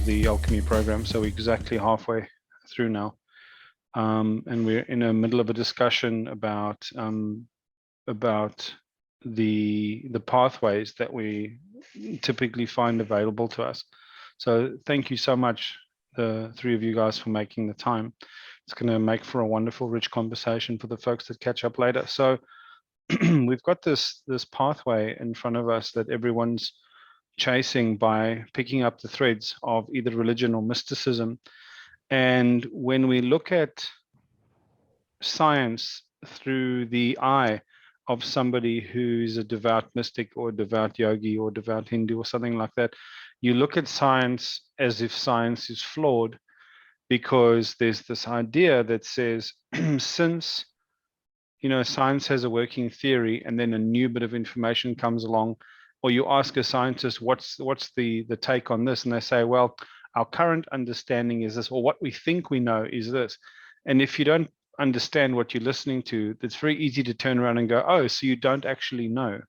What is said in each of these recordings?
the Alchemy program, so we're exactly halfway through now. And we're in the middle of a discussion about the pathways that we typically find available to us. So thank you so much, the three of you guys, for making the time. It's going to make for a wonderful, rich conversation for the folks that catch up later. So we've got this pathway in front of us that everyone's chasing by picking up the threads of either religion or mysticism. And when we look at science through the eye of somebody who's a devout mystic or devout yogi or devout Hindu or something like that, you look at science as if science is flawed, because there's this idea that says, since science has a working theory and then a new bit of information comes along, or you ask a scientist, what's the take on this? And they say, well, our current understanding is this, or what we think we know is this. And if you don't understand what you're listening to, it's very easy to turn around and go, oh, so you don't actually know.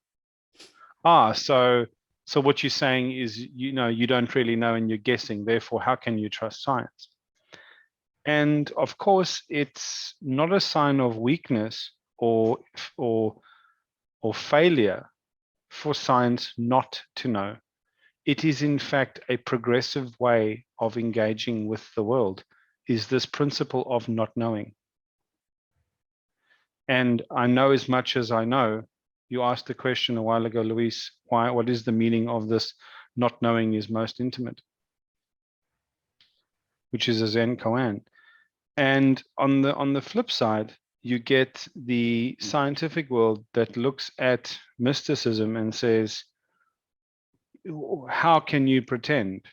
So what you're saying is, you don't really know and you're guessing. Therefore, how can you trust science? And of course, it's not a sign of weakness or failure for science not to know. It is in fact a progressive way of engaging with the world, is this principle of not knowing. And I know as much as I know. You asked the question a while ago, Luis, what is the meaning of this not knowing is most intimate, which is a Zen koan. And on the flip side, you get the scientific world that looks at mysticism and says, how can you pretend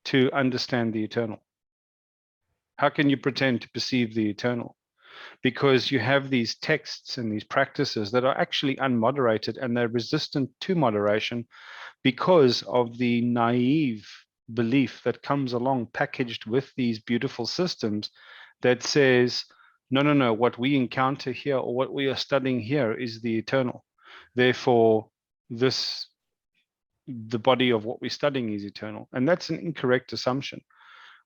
to understand the eternal? How can you pretend to perceive the eternal? Because you have these texts and these practices that are actually unmoderated, and they're resistant to moderation because of the naive belief that comes along packaged with these beautiful systems that says, no, what we encounter here or what we are studying here is the eternal. Therefore, the body of what we're studying is eternal. And that's an incorrect assumption.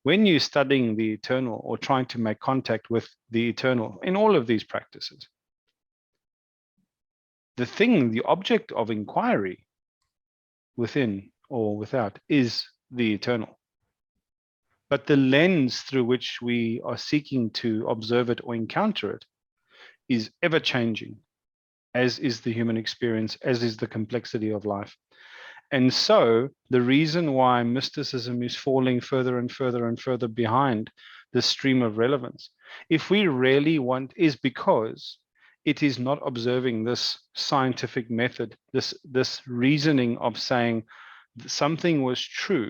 When you're studying the eternal or trying to make contact with the eternal in all of these practices, the object of inquiry within or without is the eternal. But the lens through which we are seeking to observe it or encounter it is ever changing, as is the human experience, as is the complexity of life. And so the reason why mysticism is falling further and further and further behind the stream of relevance, if we really want, is because it is not observing this scientific method, this reasoning of saying something was true.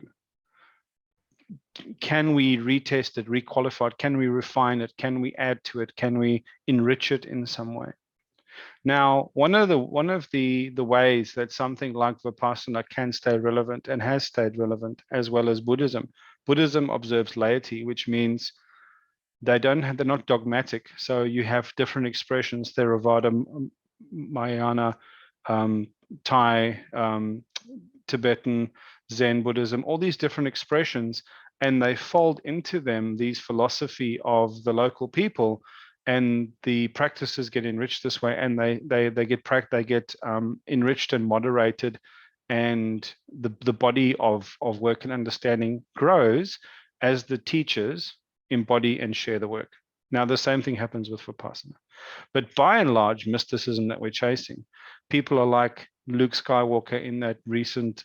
Can we retest it, requalify it? Can we refine it? Can we add to it? Can we enrich it in some way? Now, one of the ways that something like Vipassana can stay relevant and has stayed relevant, as well as Buddhism. Buddhism observes laity, which means they're not dogmatic. So you have different expressions: Theravada, Mahayana, Thai, Tibetan, Zen Buddhism, all these different expressions, and they fold into them these philosophy of the local people. And the practices get enriched this way, and they get enriched and moderated, and the body of work and understanding grows as the teachers embody and share the work. Now, the same thing happens with Vipassana. But by and large, mysticism that we're chasing, people are like Luke Skywalker in that recent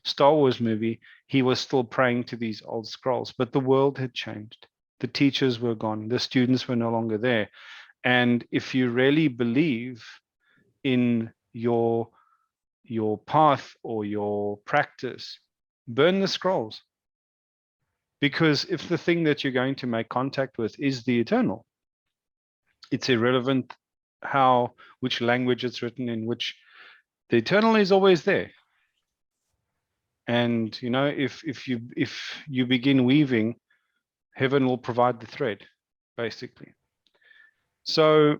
Star Wars movie. He was still praying to these old scrolls, but the world had changed. The teachers were gone. The students were no longer there. And if you really believe in your path or your practice, burn the scrolls. Because if the thing that you're going to make contact with is the eternal, it's irrelevant which language it's written in, which the eternal is always there. And if you begin weaving, heaven will provide the thread, basically. So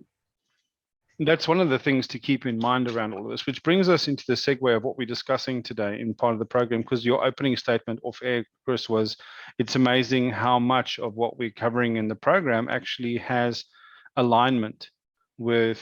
That's one of the things to keep in mind around all of this, which brings us into the segue of what we're discussing today in part of the program, because your opening statement off air, Chris, was it's amazing how much of what we're covering in the program actually has alignment with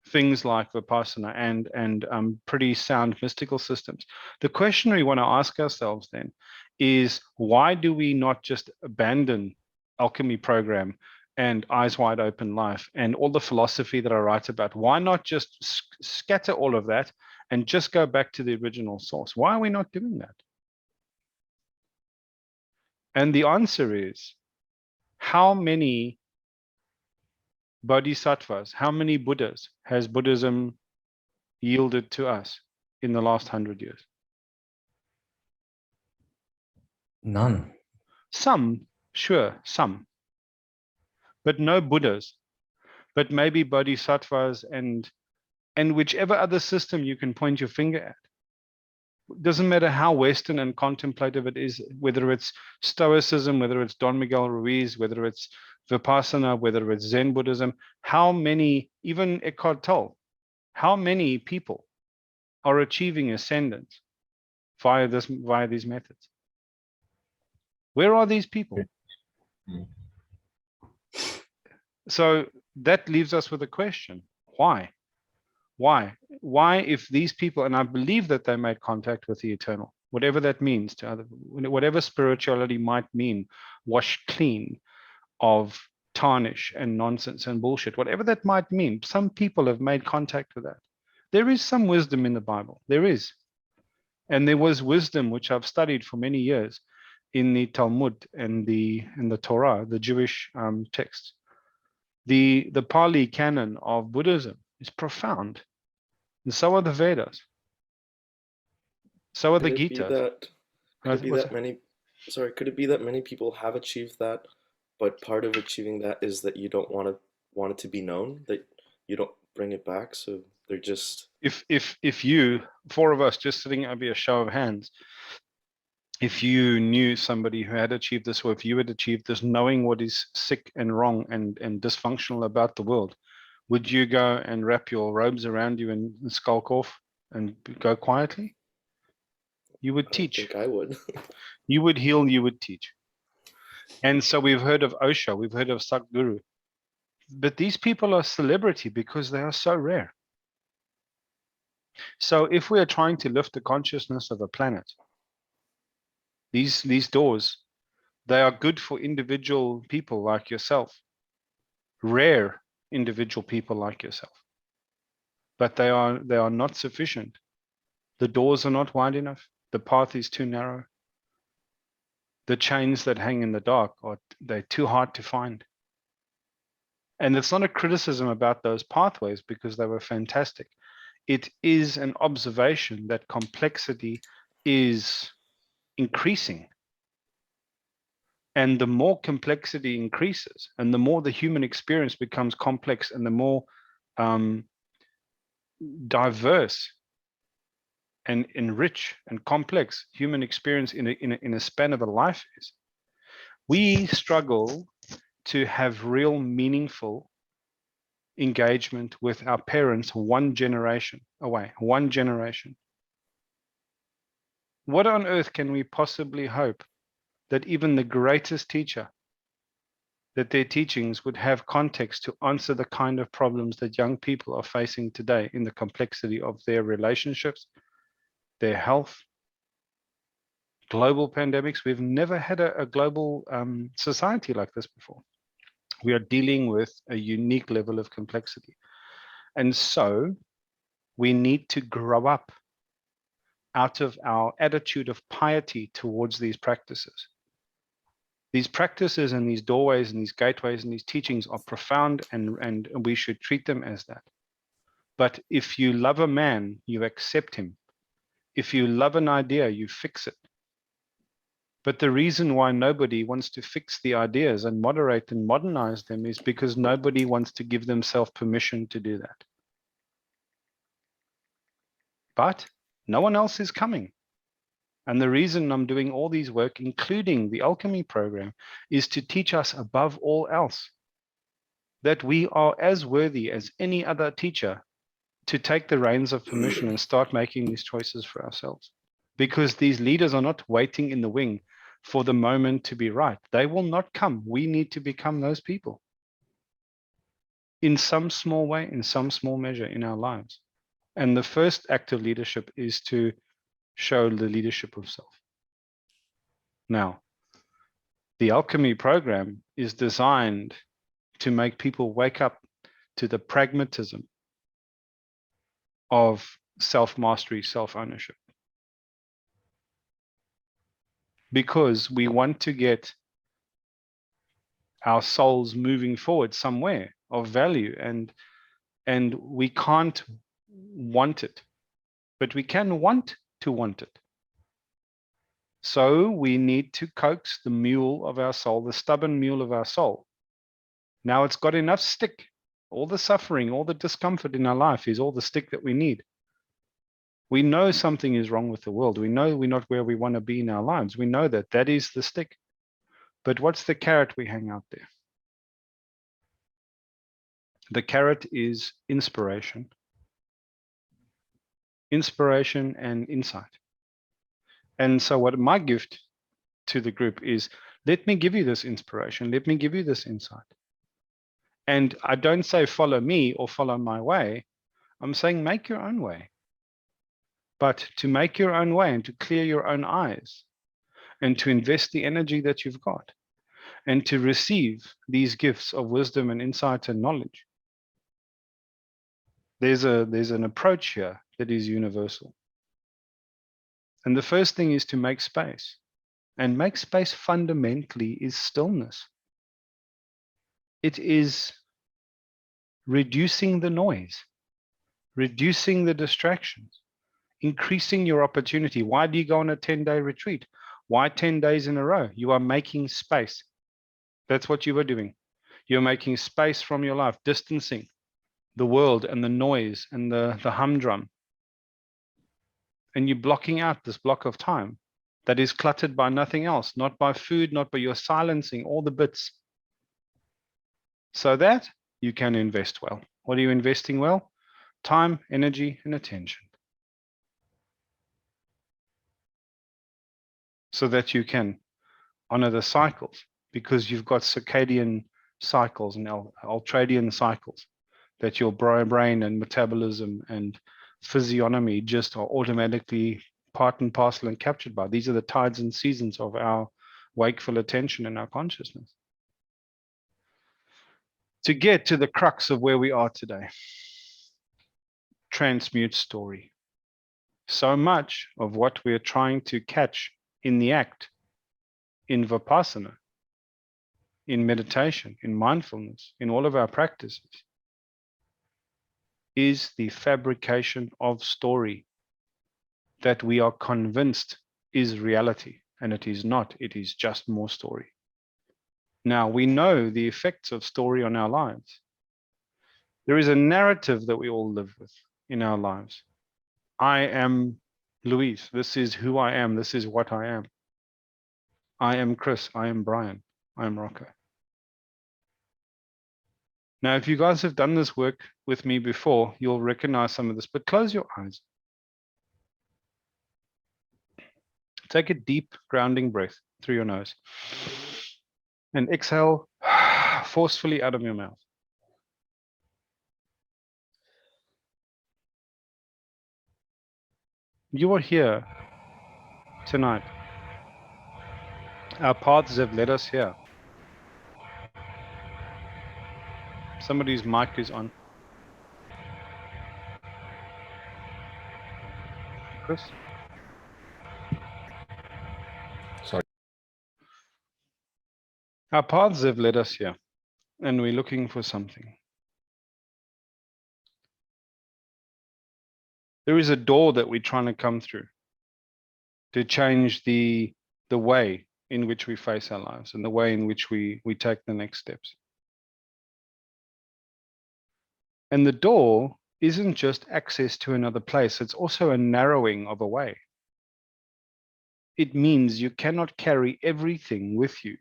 things like Vipassana and pretty sound mystical systems. The question we want to ask ourselves then is, why do we not just abandon Alchemy program and Eyes Wide Open Life and all the philosophy that I write about? Why not just scatter all of that and just go back to the original source? Why are we not doing that? And the answer is, how many bodhisattvas, how many Buddhas has Buddhism yielded to us in the last 100 years? None. Some, sure, some. But no Buddhas, but maybe bodhisattvas and whichever other system you can point your finger at. It doesn't matter how Western and contemplative it is, whether it's Stoicism, whether it's Don Miguel Ruiz, whether it's Vipassana, whether it's Zen Buddhism, how many, even Eckhart Tolle, how many people are achieving ascendance via these methods? Where are these people? So that leaves us with a question. Why? Why, if these people, and I believe that they made contact with the eternal, whatever that means to other, whatever spirituality might mean, washed clean of tarnish and nonsense and bullshit, whatever that might mean, some people have made contact with that. There is some wisdom in the Bible. There is. And there was wisdom, which I've studied for many years in the Talmud and the Torah, the Jewish texts. The Pali canon of Buddhism is profound. And so are the Vedas. So are the Gita. Could it be that many people have achieved that, but part of achieving that is that you don't want it to be known, that you don't bring it back, so they're just... If you, four of us just sitting, I'd be a show of hands, if you knew somebody who had achieved this, or if you had achieved this, knowing what is sick and wrong and dysfunctional about the world, would you go and wrap your robes around you and skulk off and go quietly? You would teach. I think I would. You would heal, you would teach. And so we've heard of Osho, we've heard of Sadhguru. But these people are celebrity because they are so rare. So if we are trying to lift the consciousness of a planet, these doors, they are good for individual people like yourself, rare individual people like yourself, but they are not sufficient. The doors are not wide enough. The path is too narrow. The chains that hang in the dark they're too hard to find. And it's not a criticism about those pathways because they were fantastic. It is an observation that complexity is increasing. And the more complexity increases, and the more the human experience becomes complex, and the more diverse and rich and complex human experience in a span of a life is, we struggle to have real meaningful engagement with our parents one generation away, one generation. What on earth can we possibly hope that even the greatest teacher, that their teachings would have context to answer the kind of problems that young people are facing today in the complexity of their relationships, their health, global pandemics? We've never had a global society like this before. We are dealing with a unique level of complexity. And so we need to grow up out of our attitude of piety towards these practices. These practices and these doorways and these gateways and these teachings are profound, and we should treat them as that. But if you love a man, you accept him. If you love an idea, you fix it. But the reason why nobody wants to fix the ideas and moderate and modernize them is because nobody wants to give themselves permission to do that. But no one else is coming. And the reason I'm doing all these work, including the Alchemy program, is to teach us above all else that we are as worthy as any other teacher to take the reins of permission and start making these choices for ourselves. Because these leaders are not waiting in the wing for the moment to be right. They will not come. We need to become those people in some small way, in some small measure in our lives. And the first act of leadership is to show the leadership of self. Now, the Alchemy program is designed to make people wake up to the pragmatism of self-mastery, self-ownership. Because we want to get our souls moving forward somewhere of value, and we can't want it, but we can want to want it. So we need to coax the mule of our soul, the stubborn mule of our soul. Now it's got enough stick. All the suffering, all the discomfort in our life is all the stick that we need. We know something is wrong with the world. We know we're not where we want to be in our lives. We know that that is the stick. But what's the carrot we hang out there? The carrot is inspiration. Inspiration and insight. And so what my gift to the group is, let me give you this inspiration. Let me give you this insight. And I don't say follow me or follow my way. I'm saying make your own way. But to make your own way and to clear your own eyes and to invest the energy that you've got and to receive these gifts of wisdom and insight and knowledge, there's an approach here that is universal. And the first thing is to make space. And make space fundamentally is stillness. It is reducing the noise, reducing the distractions, increasing your opportunity. Why do you go on a 10-day retreat? Why 10 days in a row? You are making space. That's what you are doing. You're making space from your life, distancing the world and the noise and the humdrum. And you're blocking out this block of time that is cluttered by nothing else, not by food, not by your silencing all the bits, so that you can invest well. What are you investing well? Time, energy, and attention. So that you can honor the cycles, because you've got circadian cycles and ultradian cycles that your brain and metabolism and physiognomy just are automatically part and parcel and captured by. These are the tides and seasons of our wakeful attention and our consciousness. To get to the crux of where we are today, transmute story. So much of what we're trying to catch in the act, in Vipassana, in meditation, in mindfulness, in all of our practices, is the fabrication of story that we are convinced is reality, and it is not. It is just more story. Now, we know the effects of story on our lives. There is a narrative that we all live with in our lives. I am Luis. This is who I am. This is what I am. I am Chris. I am Brian. I am Rocco. Now, if you guys have done this work with me before, you'll recognize some of this, but close your eyes. Take a deep grounding breath through your nose and exhale forcefully out of your mouth. You are here tonight. Our paths have led us here. Somebody's mic is on. Chris? Sorry. Our paths have led us here, and we're looking for something. There is a door that we're trying to come through to change the way in which we face our lives and the way in which we take the next steps. And the door isn't just access to another place, it's also a narrowing of a way. It means you cannot carry everything with you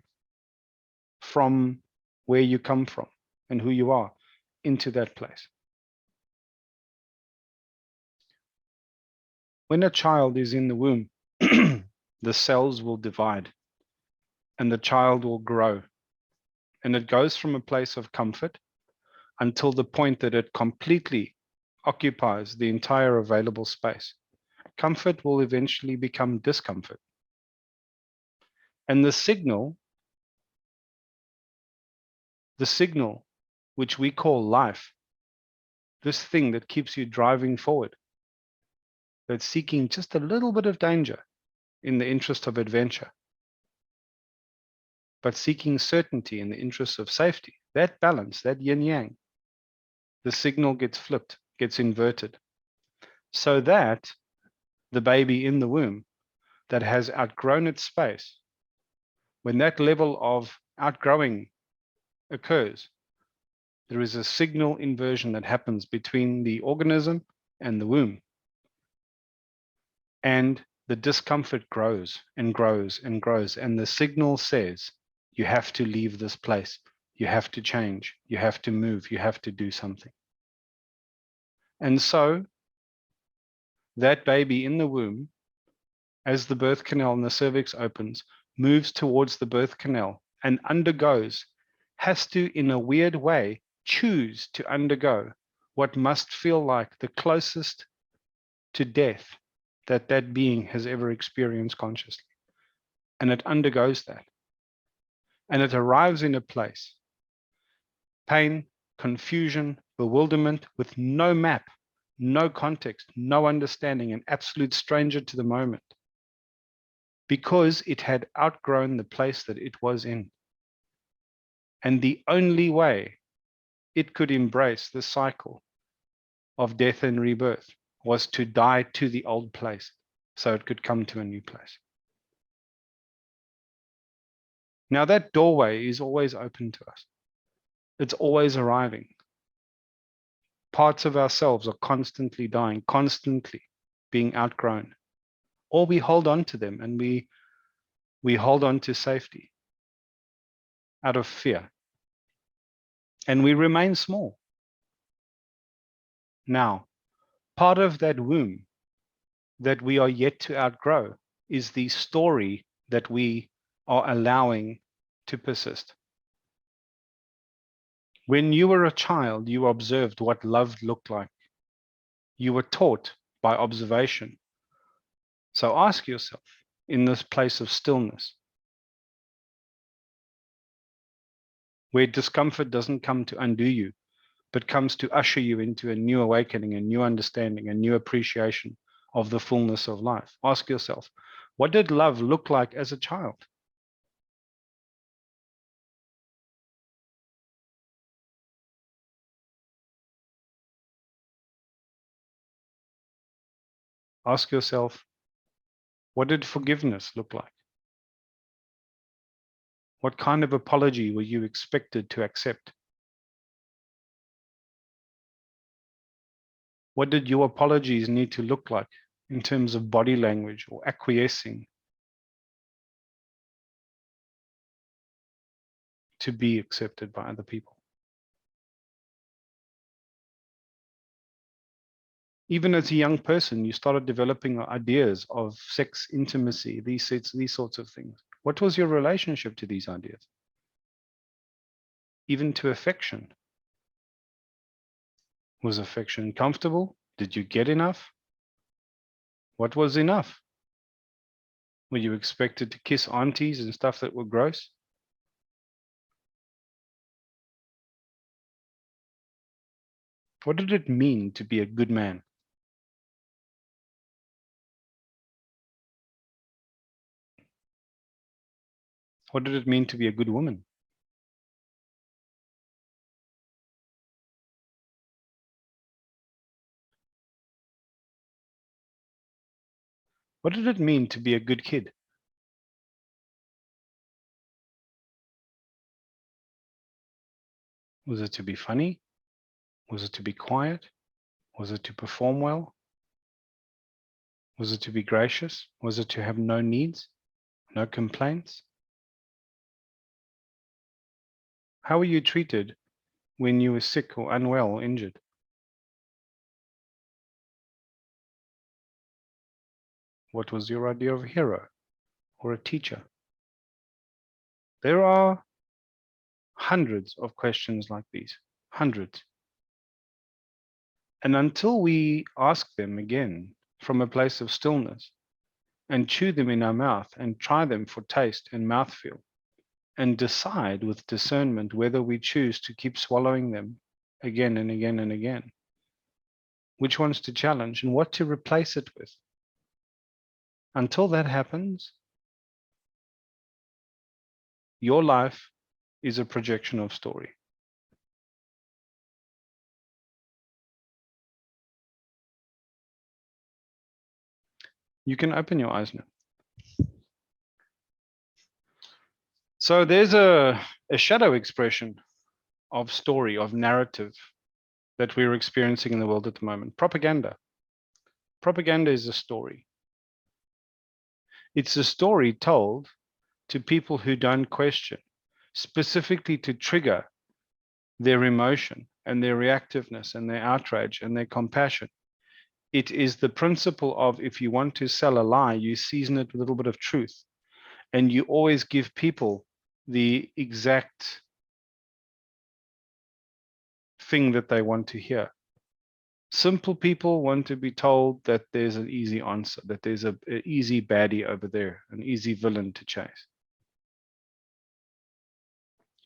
from where you come from. and who you are into that place. When a child is in the womb, the cells will divide and the child will grow. And it goes from a place of comfort until the point that it completely occupies the entire available space. Comfort will eventually become discomfort. And the signal which we call life, this thing that keeps you driving forward, that's seeking just a little bit of danger in the interest of adventure, but seeking certainty in the interest of safety, that balance, that yin-yang, the signal gets flipped, gets inverted, so that the baby in the womb that has outgrown its space, when that level of outgrowing occurs, there is a signal inversion that happens between the organism and the womb. And the discomfort grows and grows and grows. And the signal says, you have to leave this place. You have to change. You have to move. You have to do something. And so that baby in the womb, as the birth canal and the cervix opens, moves towards the birth canal and undergoes, has to, in a weird way, choose to undergo what must feel like the closest to death that that being has ever experienced consciously. And it undergoes that. And it arrives in a place, pain, confusion, bewilderment, with no map, no context, no understanding, an absolute stranger to the moment, because it had outgrown the place that it was in. And the only way it could embrace the cycle of death and rebirth was to die to the old place so it could come to a new place. Now that doorway is always open to us. It's always arriving. Parts of ourselves are constantly dying, constantly being outgrown. Or we hold on to them and we hold on to safety out of fear. And we remain small. Now, part of that womb that we are yet to outgrow is the story that we are allowing to persist. When you were a child, you observed what love looked like. You were taught by observation. So ask yourself, in this place of stillness, where discomfort doesn't come to undo you, but comes to usher you into a new awakening, a new understanding, a new appreciation of the fullness of life. Ask yourself, what did love look like as a child? Ask yourself, what did forgiveness look like? What kind of apology were you expected to accept? What did your apologies need to look like in terms of body language or acquiescing to be accepted by other people? Even as a young person, you started developing ideas of sex, intimacy, these sorts of things. What was your relationship to these ideas? Even to affection. Was affection comfortable? Did you get enough? What was enough? Were you expected to kiss aunties and stuff that were gross? What did it mean to be a good man? What did it mean to be a good woman? What did it mean to be a good kid? Was it to be funny? Was it to be quiet? Was it to perform well? Was it to be gracious? Was it to have no needs, no complaints? How were you treated when you were sick or unwell or injured? What was your idea of a hero or a teacher? There are hundreds of questions like these, hundreds. And until we ask them again from a place of stillness and chew them in our mouth and try them for taste and mouthfeel and decide with discernment whether we choose to keep swallowing them again and again and again, which ones to challenge and what to replace it with. Until that happens, your life is a projection of story. You can open your eyes now. So there's a shadow expression of story, of narrative that we're experiencing in the world at the moment. Propaganda. Propaganda is a story. It's a story told to people who don't question, specifically to trigger their emotion and their reactiveness and their outrage and their compassion. It is the principle of, if you want to sell a lie, you season it with a little bit of truth. And you always give people the exact thing that they want to hear. Simple people want to be told that there's an easy answer, that there's an easy baddie over there, an easy villain to chase.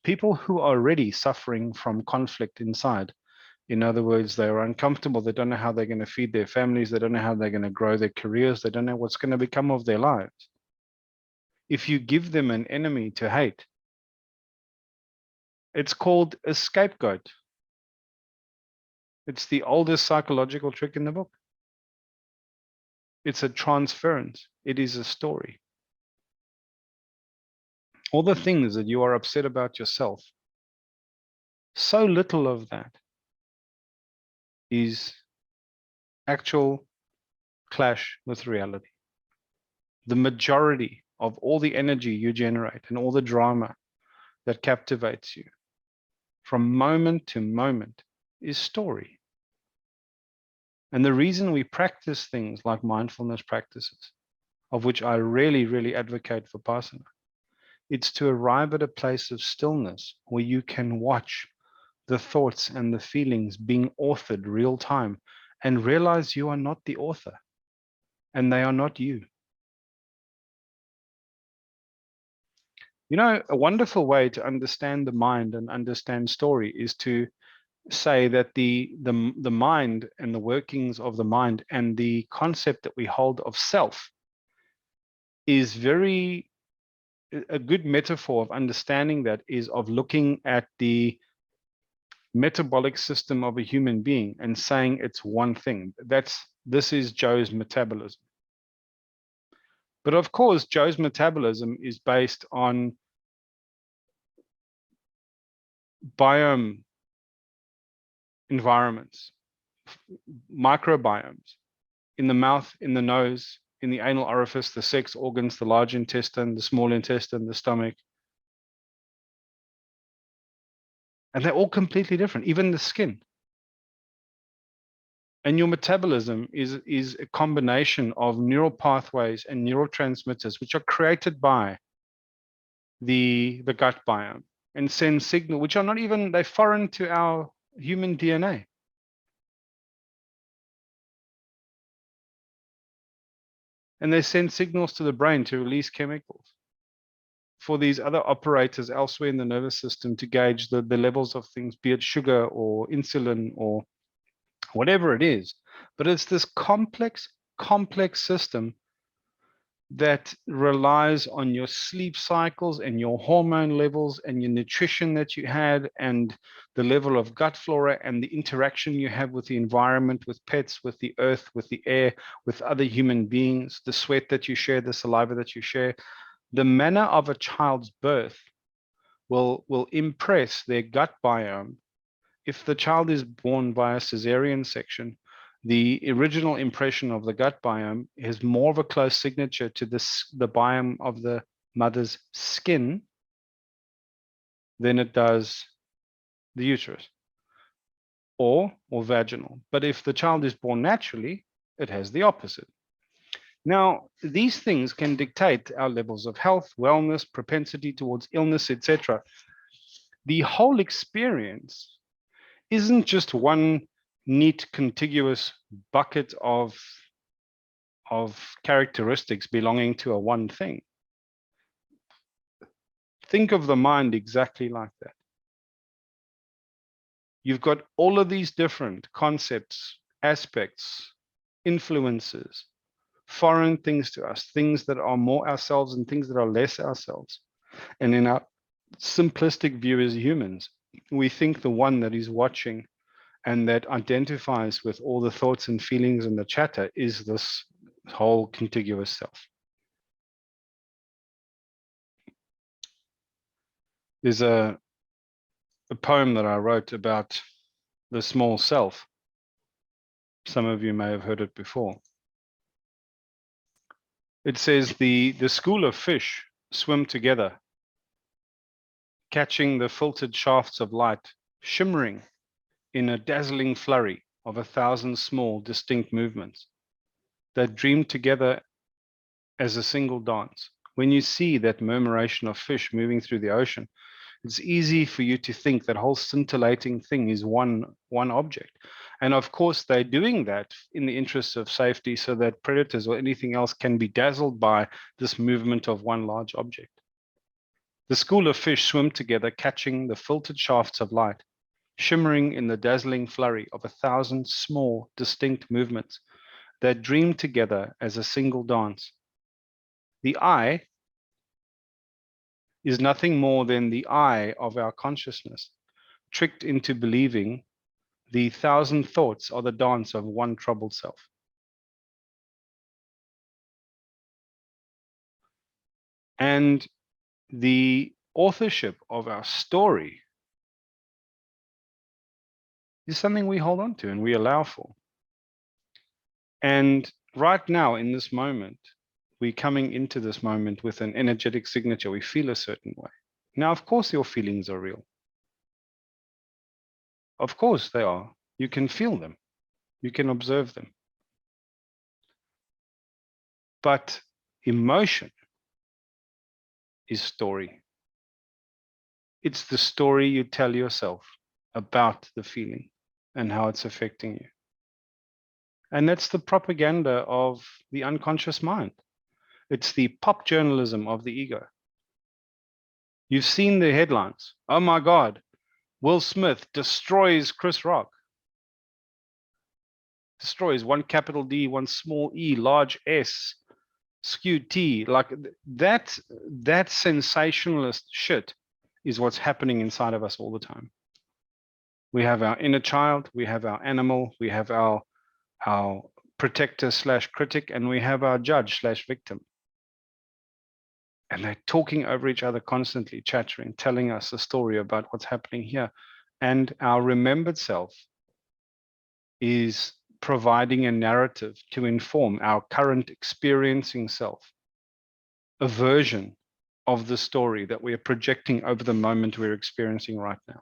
People who are already suffering from conflict inside, in other words, they are uncomfortable, they don't know how they're going to feed their families, they don't know how they're going to grow their careers, they don't know what's going to become of their lives. If you give them an enemy to hate, it's called a scapegoat. It's the oldest psychological trick in the book. It's a transference. It is a story. All the things that you are upset about yourself, so little of that is actual clash with reality. The majority of all the energy you generate and all the drama that captivates you from moment to moment is story. And the reason we practice things like mindfulness practices, of which I really, really advocate for Vipassana, it's to arrive at a place of stillness where you can watch the thoughts and the feelings being authored real time and realize you are not the author and they are not you. You know, a wonderful way to understand the mind and understand story is to say that the mind and the workings of the mind and the concept that we hold of self is a good metaphor of understanding that is of looking at the metabolic system of a human being and saying it's one thing. This is Joe's metabolism. But of course, Joe's metabolism is based on biome environments, microbiomes in the mouth, in the nose, in the anal orifice, the sex organs, the large intestine, the small intestine, the stomach. And they're all completely different, even the skin. And your metabolism is a combination of neural pathways and neurotransmitters, which are created by the gut biome and send signal, which are not even, they're foreign to our human DNA. And they send signals to the brain to release chemicals for these other operators elsewhere in the nervous system to gauge the levels of things, be it sugar or insulin or whatever it is. But it's this complex system that relies on your sleep cycles and your hormone levels and your nutrition that you had and the level of gut flora and the interaction you have with the environment, with pets, with the earth, with the air, with other human beings, the sweat that you share, the saliva that you share. The manner of a child's birth will impress their gut biome. If the child is born by a cesarean section, the original impression of the gut biome is more of a close signature to the biome of the mother's skin than it does the uterus. or vaginal. But if the child is born naturally, it has the opposite. Now, these things can dictate our levels of health, wellness, propensity towards illness, etc. The whole experience isn't just one neat, contiguous bucket of characteristics belonging to a one thing. Think of the mind exactly like that. You've got all of these different concepts, aspects, influences, foreign things to us, things that are more ourselves and things that are less ourselves. And in our simplistic view as humans, we think the one that is watching and that identifies with all the thoughts and feelings and the chatter is this whole contiguous self. There's a poem that I wrote about the small self. Some of you may have heard it before. It says, the school of fish swim together, catching the filtered shafts of light, shimmering in a dazzling flurry of 1,000 small, distinct movements that dream together as a single dance. When you see that murmuration of fish moving through the ocean, it's easy for you to think that whole scintillating thing is one object. And of course, they're doing that in the interests of safety so that predators or anything else can be dazzled by this movement of one large object. The school of fish swim together, catching the filtered shafts of light, shimmering in the dazzling flurry of 1,000 small, distinct movements that dream together as a single dance. The I is nothing more than the I of our consciousness, tricked into believing the 1,000 thoughts are the dance of one troubled self. And the authorship of our story is something we hold on to and we allow for. And right now, in this moment, we're coming into this moment with an energetic signature. We feel a certain way. Now, of course, your feelings are real. Of course they are. You can feel them. You can observe them. But emotion is story. It's the story you tell yourself about the feeling and how it's affecting you. And that's the propaganda of the unconscious mind. It's the pop journalism of the ego. You've seen the headlines. Oh my God, Will Smith destroys Chris Rock. Destroys, one capital D, one small e, large S, skewed T. Like that sensationalist shit is what's happening inside of us all the time. We have our inner child, we have our animal, we have our protector slash critic, and we have our judge slash victim. And they're talking over each other constantly, chattering, telling us a story about what's happening here. And our remembered self is providing a narrative to inform our current experiencing self, a version of the story that we are projecting over the moment we're experiencing right now.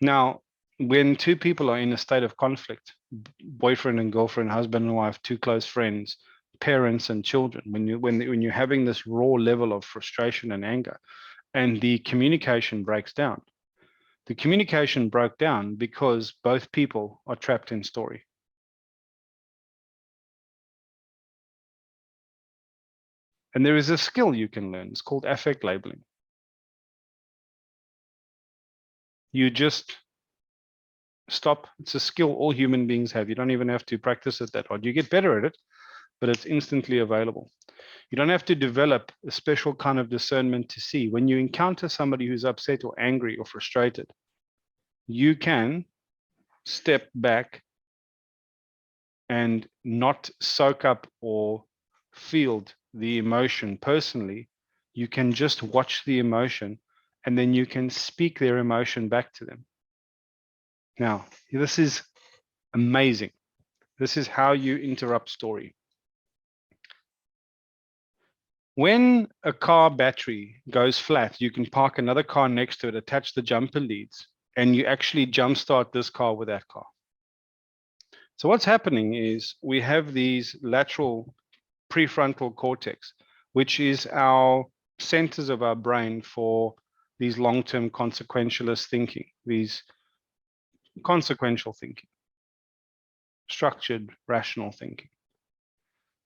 Now, when two people are in a state of conflict, boyfriend and girlfriend, husband and wife, two close friends, parents and children, when you're having this raw level of frustration and anger, and the communication breaks down. The communication broke down because both people are trapped in story. And there is a skill you can learn. It's called affect labeling. You just stop. It's a skill all human beings have. You don't even have to practice it that hard. You get better at it, but it's instantly available. You don't have to develop a special kind of discernment to see. When you encounter somebody who's upset or angry or frustrated, you can step back and not soak up or field the emotion personally. You can just watch the emotion and then you can speak their emotion back to them. Now, this is amazing. This is how you interrupt story. When a car battery goes flat, you can park another car next to it, attach the jumper leads, and you actually jumpstart this car with that car. So what's happening is we have these lateral prefrontal cortex, which is our centers of our brain for these long-term consequentialist thinking, these consequential thinking, structured, rational thinking.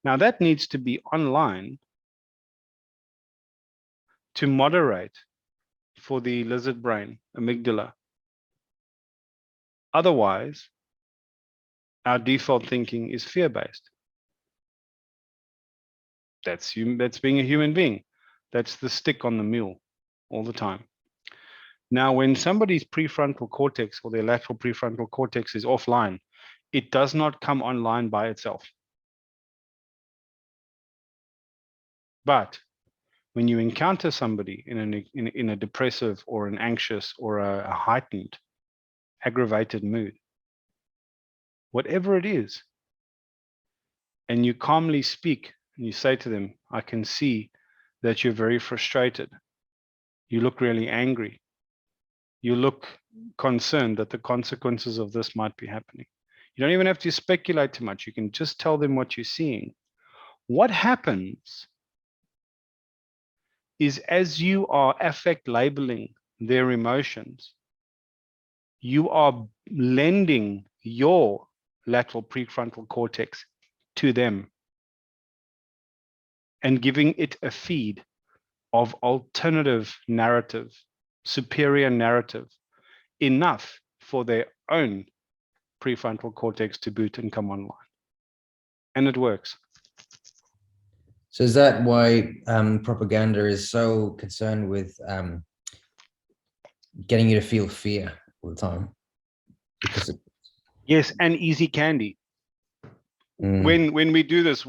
Now that needs to be online to moderate for the lizard brain, amygdala. Otherwise, our default thinking is fear-based. That's being a human being. That's the stick on the mule all the time. Now, when somebody's prefrontal cortex or their lateral prefrontal cortex is offline, it does not come online by itself. But when you encounter somebody in a depressive or an anxious or a heightened, aggravated mood, whatever it is, and you calmly speak and you say to them, I can see that you're very frustrated. You look really angry. You look concerned that the consequences of this might be happening. You don't even have to speculate too much. You can just tell them what you're seeing. What happens is as you are affect labeling their emotions, you are lending your lateral prefrontal cortex to them and giving it a feed of alternative narrative, superior narrative, enough for their own prefrontal cortex to boot and come online. And it works. So is that why propaganda is so concerned with getting you to feel fear all the time? Because it, Yes, and easy candy. When we do this,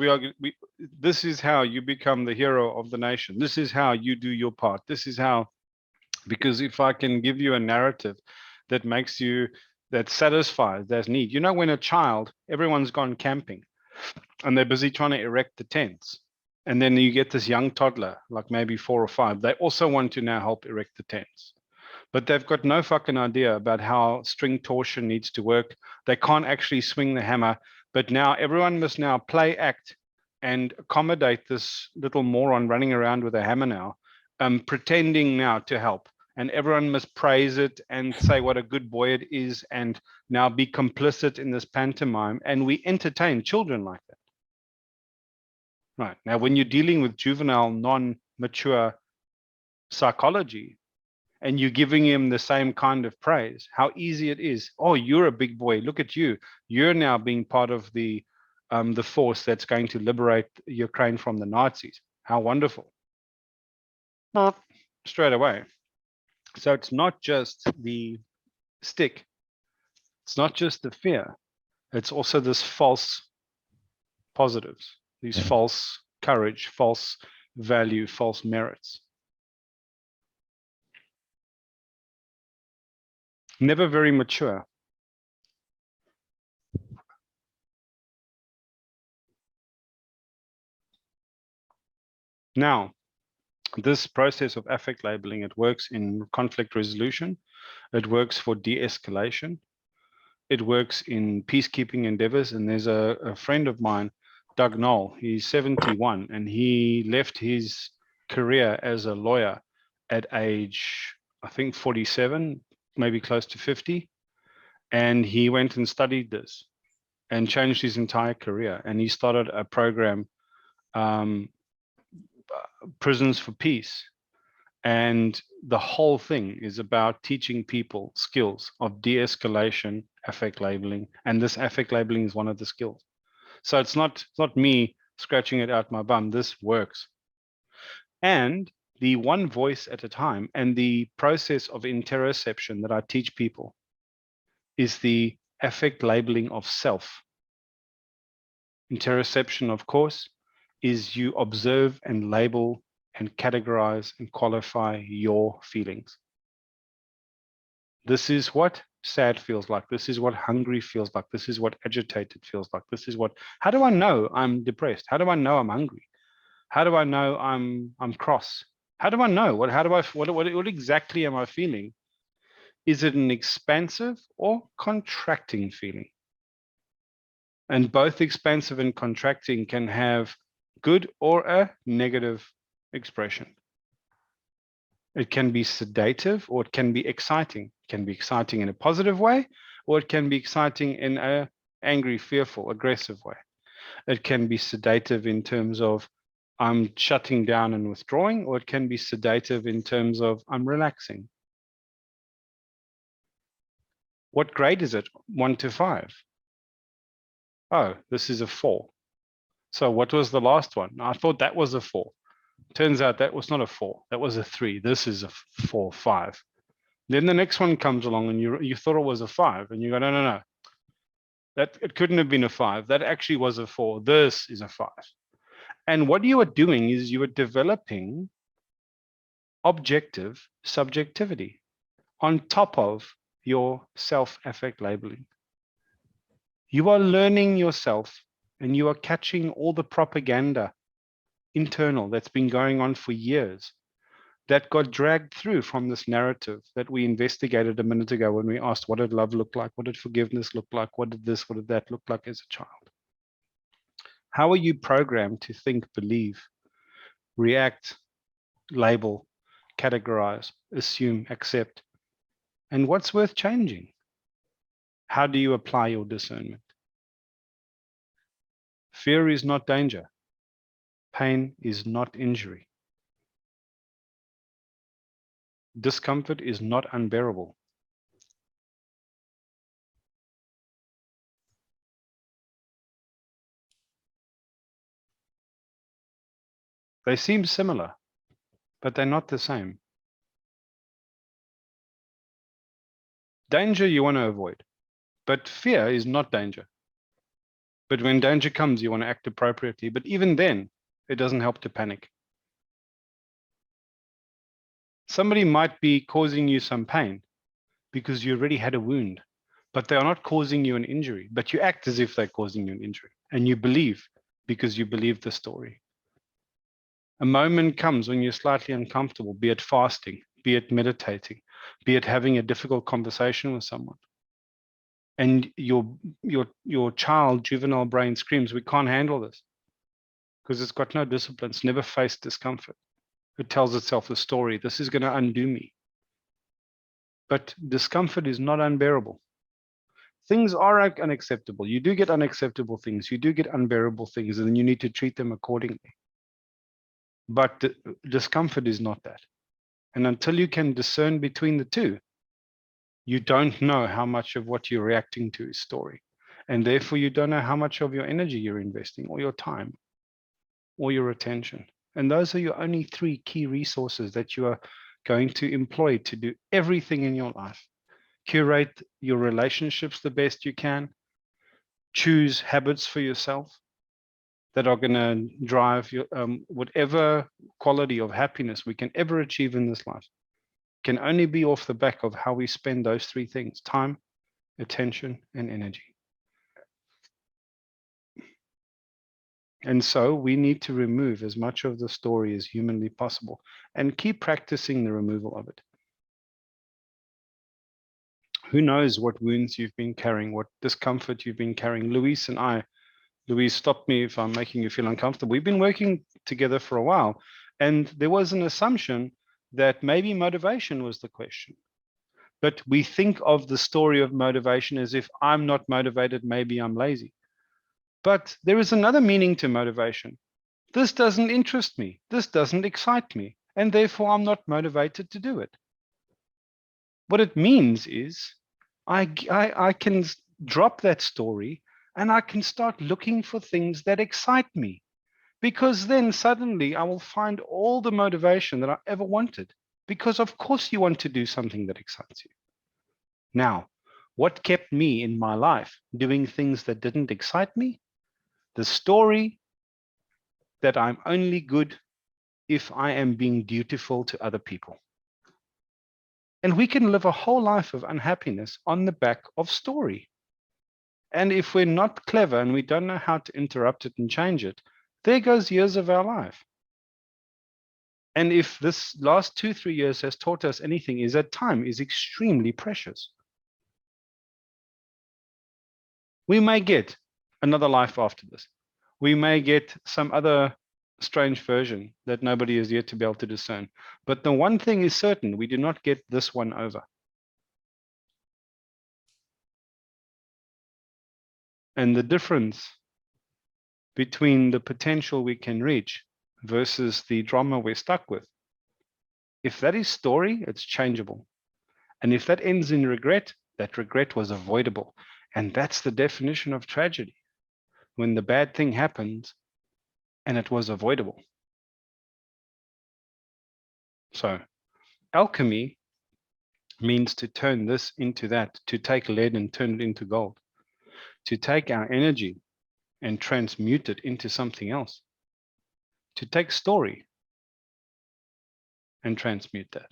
this is how you become the hero of the nation. This is how you do your part. This is how, because if I can give you a narrative that makes you, that satisfies that need. You know, when a child, everyone's gone camping and they're busy trying to erect the tents. And then you get this young toddler, like maybe 4 or 5, they also want to now help erect the tents. But they've got no fucking idea about how string torsion needs to work. They can't actually swing the hammer. But now everyone must now play act and accommodate this little moron running around with a hammer now, pretending now to help. And everyone must praise it and say what a good boy it is and now be complicit in this pantomime. And we entertain children like that. Right. Now, when you're dealing with juvenile, non-mature psychology, and you're giving him the same kind of praise, how easy it is. Oh, you're a big boy. Look at you. You're now being part of the force that's going to liberate Ukraine from the Nazis. How wonderful. Straight away. So it's not just the stick. It's not just the fear. It's also this false positives, these false courage, false value, false merits. Never very mature. Now, this process of affect labeling, it works in conflict resolution. It works for de-escalation. It works in peacekeeping endeavors. And there's a friend of mine, Doug Knoll, he's 71, and he left his career as a lawyer at age, I think 47, maybe close to 50. And he went and studied this and changed his entire career. And he started a program, Prisons for Peace. And the whole thing is about teaching people skills of de-escalation, affect labeling. And this affect labeling is one of the skills. So it's not me scratching it out my bum. This works. And the one voice at a time and the process of interoception that I teach people is the affect labeling of self. Interoception, of course, is you observe and label and categorize and qualify your feelings. This is what sad feels like. This is what hungry feels like. This is what agitated feels like. This is what, how do I know I'm depressed? How do I know I'm hungry? How do I know I'm cross? How do I know? What exactly am I feeling? Is it an expansive or contracting feeling? And both expansive and contracting can have good or a negative expression. It can be sedative or it can be exciting. It can be exciting in a positive way, or it can be exciting in an angry, fearful, aggressive way. It can be sedative in terms of I'm shutting down and withdrawing, or it can be sedative in terms of I'm relaxing. What grade is it? 1 to 5. Oh, this is a 4. So what was the last one? I thought that was a 4. Turns out that was not a 4. That was a 3. This is a 4, 5. Then the next one comes along and you thought it was a 5, and you go, no. That it couldn't have been a 5. That actually was a 4. This is a 5. And what you are doing is you are developing objective subjectivity on top of your self-affect labeling. You are learning yourself, and you are catching all the propaganda internal that's been going on for years, that got dragged through from this narrative that we investigated a minute ago when we asked, what did love look like? What did forgiveness look like? What did this, what did that look like as a child? How are you programmed to think, believe, react, label, categorize, assume, accept? And what's worth changing? How do you apply your discernment? Fear is not danger. Pain is not injury. Discomfort is not unbearable. They seem similar, but they're not the same. Danger you want to avoid, but fear is not danger. But when danger comes, you want to act appropriately. But even then, it doesn't help to panic. Somebody might be causing you some pain because you already had a wound, but they are not causing you an injury, but you act as if they're causing you an injury, and you believe because you believe the story. A moment comes when you're slightly uncomfortable, be it fasting, be it meditating, be it having a difficult conversation with someone. And your child, juvenile brain screams, we can't handle this, because it's got no discipline. It's never faced discomfort. It tells itself a story. This is going to undo me. But discomfort is not unbearable. Things are unacceptable. You do get unacceptable things. You do get unbearable things, and you need to treat them accordingly. But discomfort is not that. And until you can discern between the two, you don't know how much of what you're reacting to is story. And therefore, you don't know how much of your energy you're investing, or your time, or your attention. And those are your only 3 key resources that you are going to employ to do everything in your life. Curate your relationships the best you can. Choose habits for yourself that are going to drive your whatever quality of happiness we can ever achieve in this life can only be off the back of how we spend those 3 things: time, attention, and energy. And so we need to remove as much of the story as humanly possible and keep practicing the removal of it. Who knows what wounds you've been carrying, what discomfort you've been carrying. Louise and I, Louise, stop me if I'm making you feel uncomfortable. We've been working together for a while, and there was an assumption that maybe motivation was the question. But we think of the story of motivation as if I'm not motivated, maybe I'm lazy. But there is another meaning to motivation. This doesn't interest me. This doesn't excite me. And therefore, I'm not motivated to do it. What it means is I can drop that story and I can start looking for things that excite me. Because then suddenly I will find all the motivation that I ever wanted. Because of course you want to do something that excites you. Now, what kept me in my life doing things that didn't excite me? The story that I'm only good if I am being dutiful to other people. And we can live a whole life of unhappiness on the back of story. And if we're not clever and we don't know how to interrupt it and change it, there goes years of our life. And if this last 2-3 years has taught us anything, is that time is extremely precious. We may get another life after this. We may get some other strange version that nobody is yet to be able to discern. But the one thing is certain, we do not get this one over. And the difference between the potential we can reach versus the drama we're stuck with, if that is story, it's changeable. And if that ends in regret, that regret was avoidable. And that's the definition of tragedy. When the bad thing happens and it was avoidable. So alchemy means to turn this into that, to take lead and turn it into gold, to take our energy and transmute it into something else, to take story and transmute that.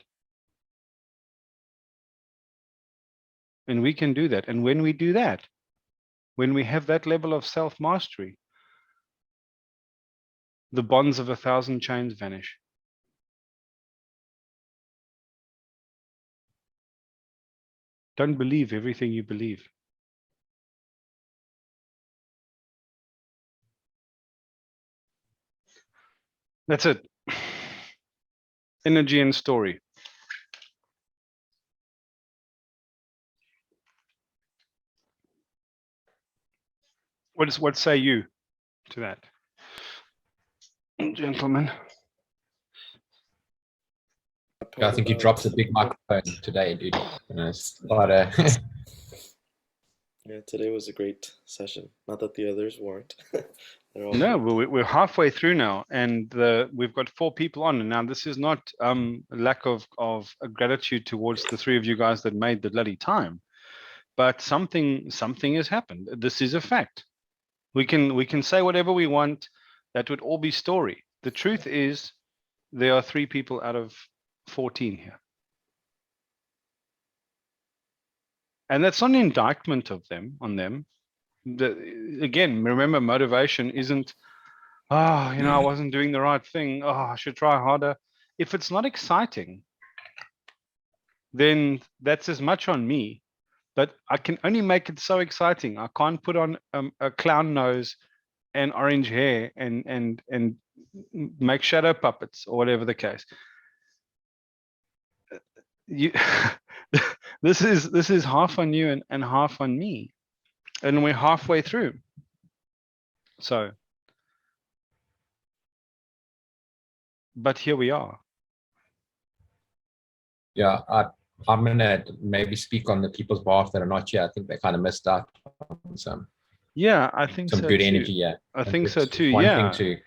And we can do that. And when we do that, when we have that level of self-mastery, the bonds of 1,000 chains vanish. Don't believe everything you believe. That's it. Energy and story. What say you to that, gentlemen? Yeah, I think you dropped a big microphone today, dude. It's quite a Yeah, today was a great session. Not that the others weren't. They're all No, great. we're halfway through now, and we've got 4 people on. And now this is not a lack of gratitude towards the 3 of you guys that made the bloody time, but something has happened. This is a fact. We can say whatever we want. That would all be story. The truth is, there are 3 people out of 14 here. And that's not an indictment of them on them. Again, remember, motivation isn't, oh, you know, I wasn't doing the right thing. Oh, I should try harder. If it's not exciting, then that's as much on me. But I can only make it so exciting. I can't put on a clown nose and orange hair and make shadow puppets or whatever the case. You, this is half on you and half on me, and we're halfway through. So, but here we are. yeah. I'm gonna maybe speak on the people's behalf that are not here. I think they kind of missed out on some I think some so good too. energy. Yeah, I think so it's too. one Yeah, thing to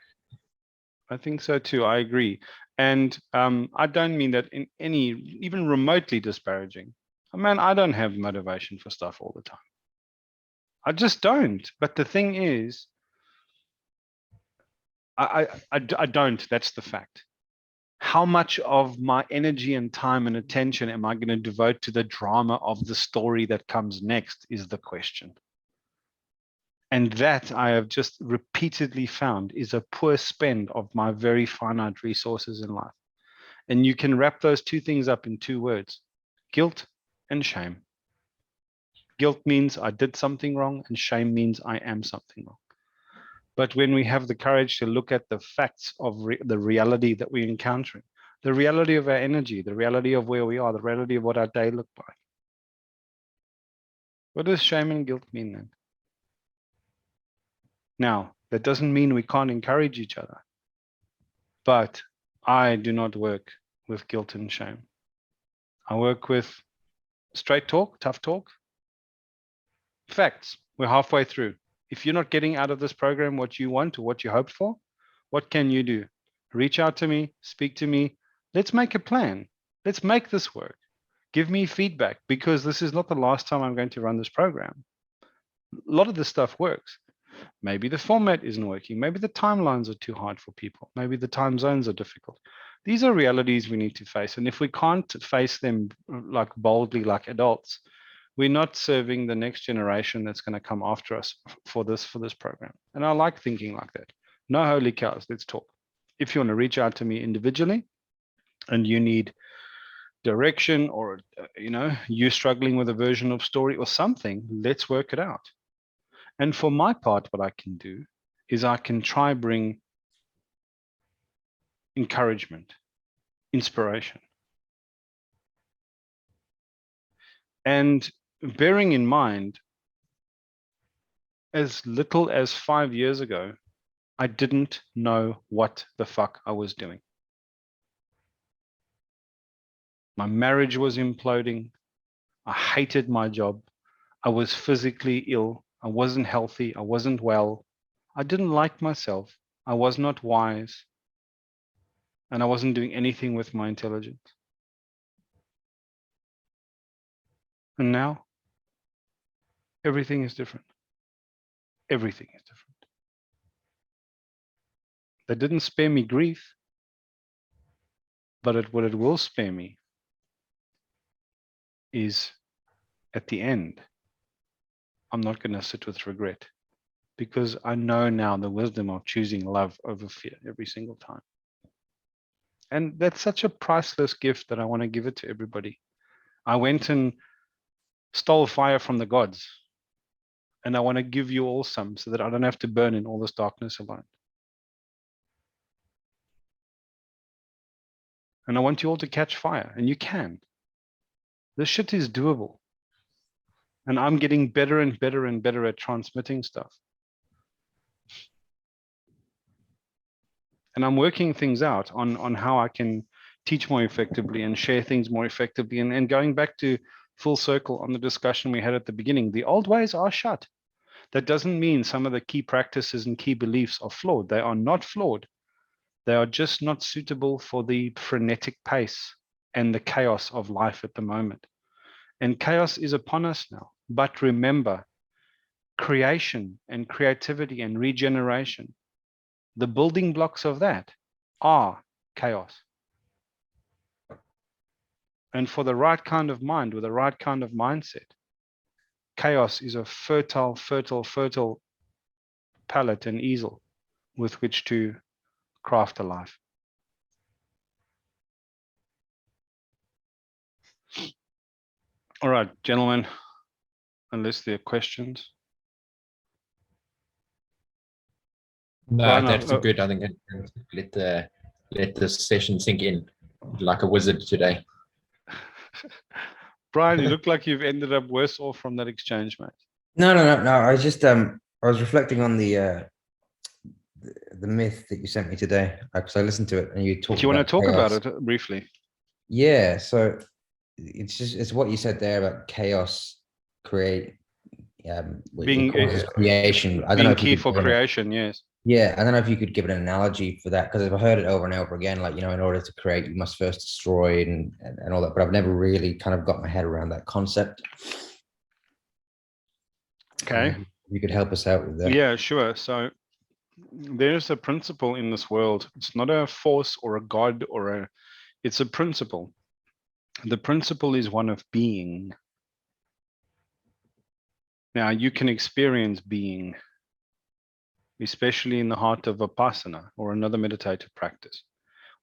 I think so too. I agree. And I don't mean that in any even remotely disparaging. Man, I don't have motivation for stuff all the time. I just don't. But the thing is, I don't. That's the fact. How much of my energy and time and attention am I going to devote to the drama of the story that comes next is the question. And that I have just repeatedly found is a poor spend of my very finite resources in life. And you can wrap those 2 things up in 2 words: guilt and shame. Guilt means I did something wrong, and shame means I am something wrong. But when we have the courage to look at the facts of the reality that we're encountering, the reality of our energy, the reality of where we are, the reality of what our day looked like. What does shame and guilt mean then? Now, that doesn't mean we can't encourage each other, but I do not work with guilt and shame. I work with straight talk, tough talk, facts. We're halfway through. If you're not getting out of this program what you want or what you hoped for, what can you do? Reach out to me, speak to me. Let's make a plan. Let's make this work. Give me feedback, because this is not the last time I'm going to run this program. A lot of this stuff works. Maybe the format isn't working. Maybe the timelines are too hard for people. Maybe the time zones are difficult. These are realities we need to face. And if we can't face them like boldly, like adults, we're not serving the next generation that's going to come after us for this program. And I like thinking like that. No holy cows, let's talk. If you want to reach out to me individually, and you need direction, or you struggling with a version of story or something, let's work it out. And for my part, what I can do is I can try bring encouragement, inspiration. And bearing in mind, as little as 5 years ago, I didn't know what the fuck I was doing. My marriage was imploding. I hated my job. I was physically ill. I wasn't healthy. I wasn't well. I didn't like myself. I was not wise. And I wasn't doing anything with my intelligence. And now, everything is different. Everything is different. They didn't spare me grief, but what it will spare me is, at the end, I'm not going to sit with regret, because I know now the wisdom of choosing love over fear every single time. And that's such a priceless gift that I want to give it to everybody. I went and stole fire from the gods, and I want to give you all some so that I don't have to burn in all this darkness alone. And I want you all to catch fire, and you can. This shit is doable. And I'm getting better and better and better at transmitting stuff. And I'm working things out on how I can teach more effectively and share things more effectively. And going back to full circle on the discussion we had at the beginning, the old ways are shut. That doesn't mean some of the key practices and key beliefs are flawed. They are not flawed. They are just not suitable for the frenetic pace and the chaos of life at the moment. And chaos is upon us now. But remember, creation and creativity and regeneration, the building blocks of that are chaos. And for the right kind of mind, with the right kind of mindset, chaos is a fertile, fertile, fertile palette and easel with which to craft a life. All right, gentlemen, unless there are questions. No, Brian, that's good. I think let the session sink in like a wizard today. Brian, you look like you've ended up worse off from that exchange, mate. No. I just I was reflecting on the myth that you sent me today, because I listened to it and you talked. Do you want to talk chaos. about it briefly? Yeah. So it's what you said there about chaos Being causes creation. I don't know being if you key could for creation, yes. Yeah, I don't know if you could give an analogy for that, because I've heard it over and over again, like, in order to create, you must first destroy and all that, but I've never really kind of got my head around that concept. Okay. You could help us out with that. Yeah, sure. So there's a principle in this world. It's not a force or a god it's a principle. The principle is one of being. Now, you can experience being, especially in the heart of Vipassana or another meditative practice.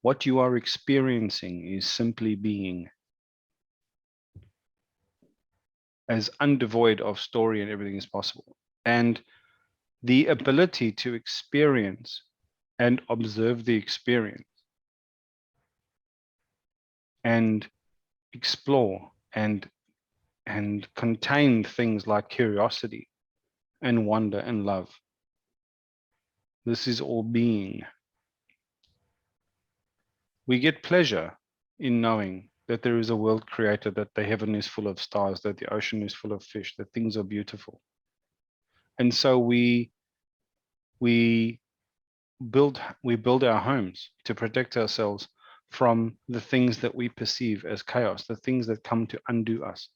What you are experiencing is simply being, as undevoid of story and everything as possible. And the ability to experience and observe the experience and explore and contain things like curiosity and wonder and love. This is all being. We get pleasure in knowing that there is a world created, that the heaven is full of stars, that the ocean is full of fish, that things are beautiful. And so we build our homes to protect ourselves from the things that we perceive as chaos, the things that come to undo us.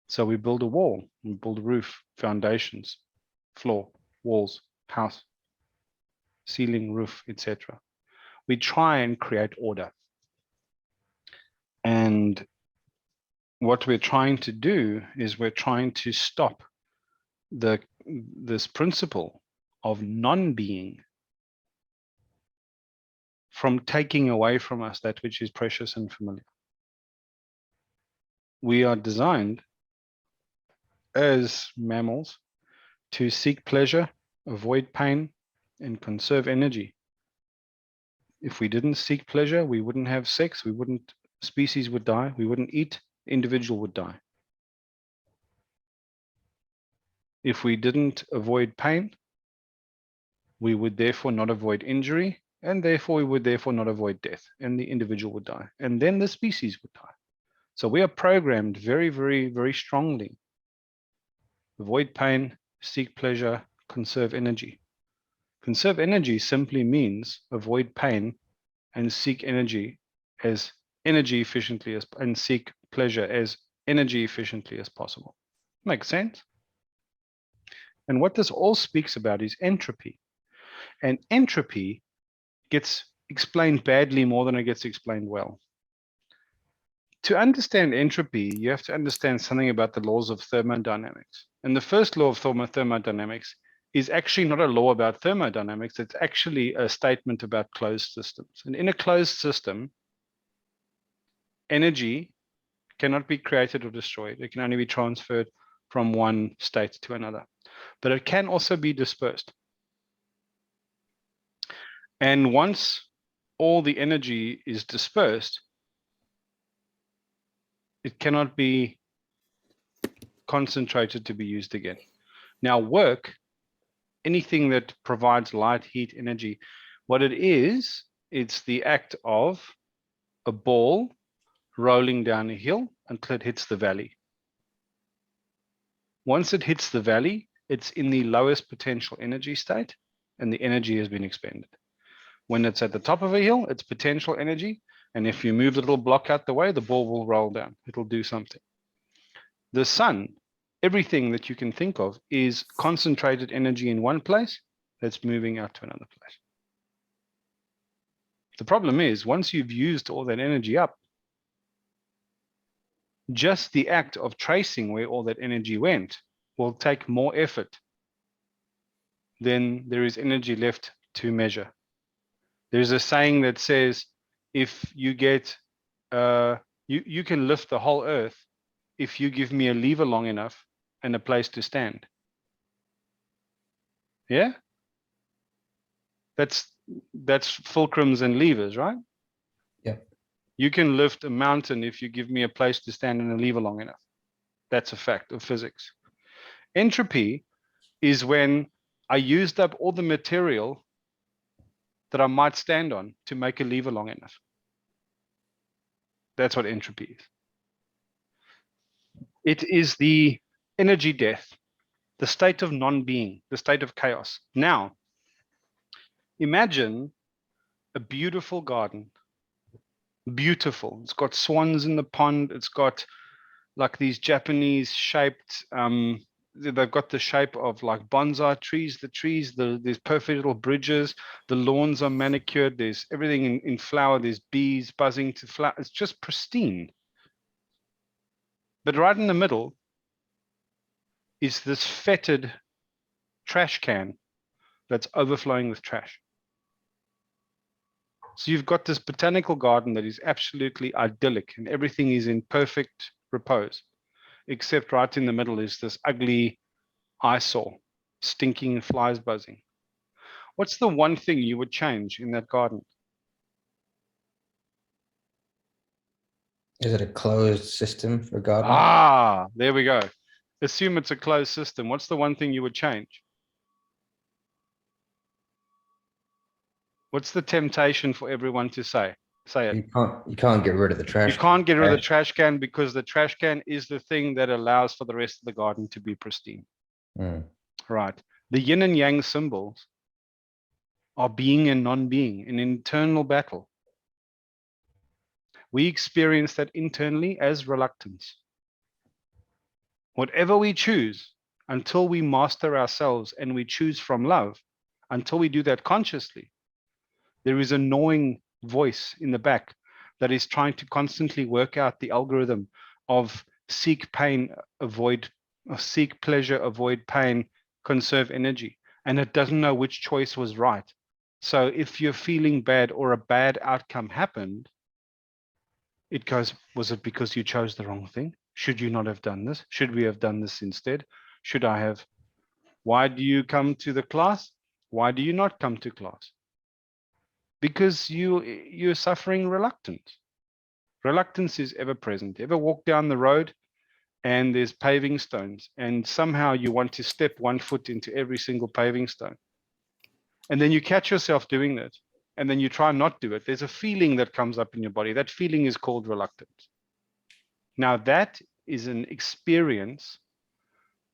So we build a wall, we build a roof, foundations, floor, walls, house, ceiling, roof, etc. We try and create order. And what we're trying to do is we're trying to stop this principle of non-being from taking away from us that which is precious and familiar. We are designed as mammals to seek pleasure, avoid pain, and conserve energy. If we didn't seek pleasure, we wouldn't have sex, species would die, we wouldn't eat, individual would die. If we didn't avoid pain, we would therefore not avoid injury, and therefore we would therefore not avoid death, and the individual would die, and then the species would die. So we are programmed very, very, very strongly. Avoid pain, seek pleasure, conserve energy. Conserve energy simply means avoid pain and seek energy as energy efficiently as, and seek pleasure as energy efficiently as possible. Makes sense? And what this all speaks about is entropy. And entropy gets explained badly more than it gets explained well. To understand entropy, you have to understand something about the laws of thermodynamics. And the first law of thermodynamics is actually not a law about thermodynamics, it's actually a statement about closed systems. And in a closed system, energy cannot be created or destroyed. It can only be transferred from one state to another. But it can also be dispersed. And once all the energy is dispersed, it cannot be concentrated to be used again. Now, work, anything that provides light, heat, energy, what it is, it's the act of a ball rolling down a hill until it hits the valley. Once it hits the valley, it's in the lowest potential energy state, and the energy has been expended. When it's at the top of a hill, it's potential energy, and if you move the little block out the way, the ball will roll down. It'll do something. The sun, everything that you can think of, is concentrated energy in one place that's moving out to another place. The problem is, once you've used all that energy up, just the act of tracing where all that energy went will take more effort than there is energy left to measure. There's a saying that says, if you get, you can lift the whole earth if you give me a lever long enough and a place to stand. Yeah? That's fulcrums and levers, right? Yeah. You can lift a mountain if you give me a place to stand and a lever long enough. That's a fact of physics. Entropy is when I used up all the material that I might stand on to make a lever long enough. That's what entropy is. It is the energy death, the state of non-being, the state of chaos. Now, imagine a beautiful garden. Beautiful. It's got swans in the pond. It's got like these Japanese shaped, they've got the shape of like bonsai trees. The trees, there's perfect little bridges. The lawns are manicured. There's everything in flower. There's bees buzzing to flower. It's just pristine. But right in the middle is this fetid trash can that's overflowing with trash. So you've got this botanical garden that is absolutely idyllic and everything is in perfect repose, except right in the middle is this ugly eyesore, stinking and flies buzzing. What's the one thing you would change in that garden? Is it a closed system for garden? Ah, there we go. Assume it's a closed system. What's the one thing you would change? What's the temptation for everyone to say? Say it. You can't get rid of the trash. You can't get rid of the trash can because the trash can is the thing that allows for the rest of the garden to be pristine. Right. The yin and yang symbols are being and non-being, an internal battle. We experience that internally as reluctance. Whatever we choose, until we master ourselves and we choose from love, until we do that consciously, there is a gnawing voice in the back that is trying to constantly work out the algorithm of seek pain, avoid, or seek pleasure, avoid pain, conserve energy. And it doesn't know which choice was right. So if you're feeling bad or a bad outcome happened, it goes, was it because you chose the wrong thing? Should you not have done this? Should we have done this instead? Should I have? Why do you come to the class? Why do you not come to class? Because you're suffering reluctance. Reluctance is ever present. Ever walk down the road and there's paving stones, and somehow you want to step one foot into every single paving stone. And then you catch yourself doing that, and then you try not to do it. There's a feeling that comes up in your body. That feeling is called reluctance. Now that is an experience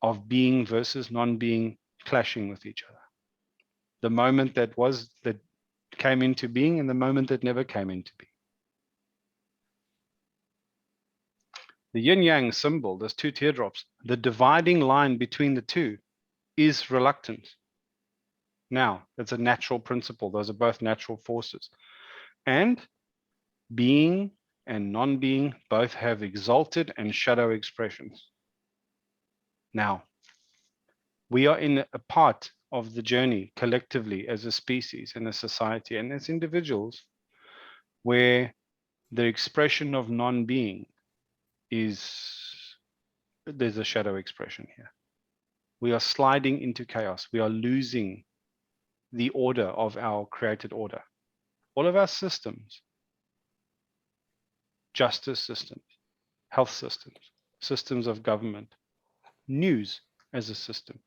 of being versus non-being clashing with each other. The moment that came into being and the moment that never came into being. The yin-yang symbol, there's two teardrops. The dividing line between the two is reluctance. Now, that's a natural principle. Those are both natural forces. And being and non-being both have exalted and shadow expressions. Now, we are in a part of the journey collectively as a species, in a society, and as individuals, where the expression of non-being there's a shadow expression here. We are sliding into chaos. We are losing the order of our created order. All of our systems, justice systems, health systems, systems of government, news as a system,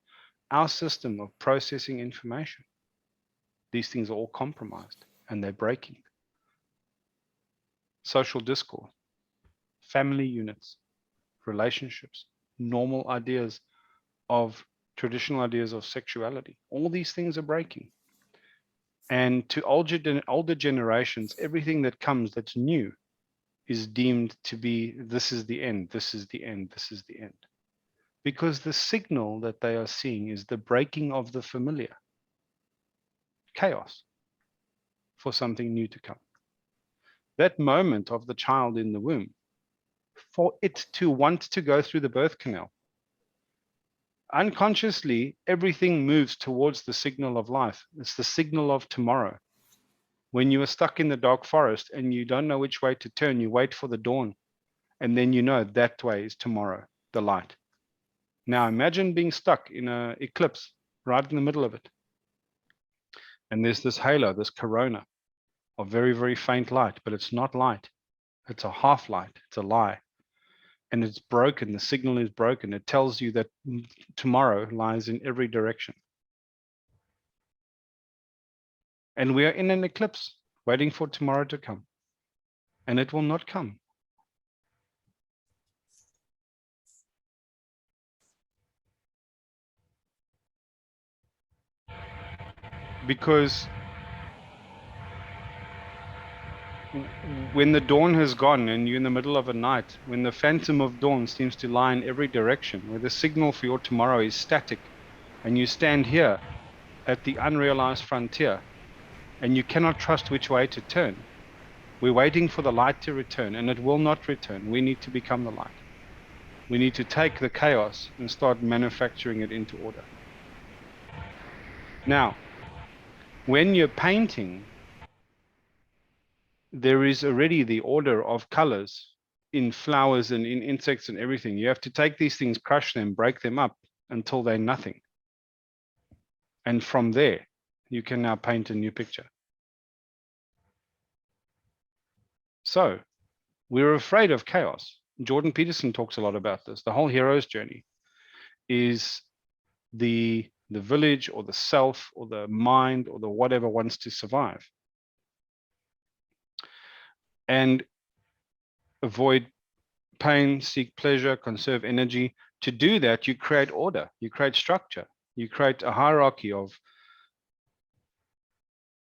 our system of processing information, these things are all compromised and they're breaking. Social discourse, family units, relationships, normal ideas of traditional ideas of sexuality, all these things are breaking. And to older generations, everything that comes that's new is deemed to be, this is the end, this is the end, this is the end. Because the signal that they are seeing is the breaking of the familiar. Chaos for something new to come. That moment of the child in the womb, for it to want to go through the birth canal, unconsciously, everything moves towards the signal of life. It's the signal of tomorrow. When you are stuck in the dark forest and you don't know which way to turn, you wait for the dawn. And then you know that way is tomorrow, the light. Now imagine being stuck in an eclipse right in the middle of it. And there's this halo, this corona of very, very faint light, but it's not light. It's a half light. It's a lie. And it's broken. The signal is broken. It tells you that tomorrow lies in every direction. And we are in an eclipse, waiting for tomorrow to come. And it will not come. Because when the dawn has gone and you're in the middle of a night, when the phantom of dawn seems to lie in every direction, where the signal for your tomorrow is static, and you stand here at the unrealized frontier, and you cannot trust which way to turn, we're waiting for the light to return, and it will not return. We need to become the light. We need to take the chaos and start manufacturing it into order. Now, when you're painting, there is already the order of colors in flowers and in insects and everything. You have to take these things, crush them, break them up until they're nothing. And from there, you can now paint a new picture. So we're afraid of chaos. Jordan Peterson talks a lot about this. The whole hero's journey is the village or the self or the mind or the whatever wants to survive and avoid pain, seek pleasure, conserve energy. To do that, you create order, you create structure, you create a hierarchy of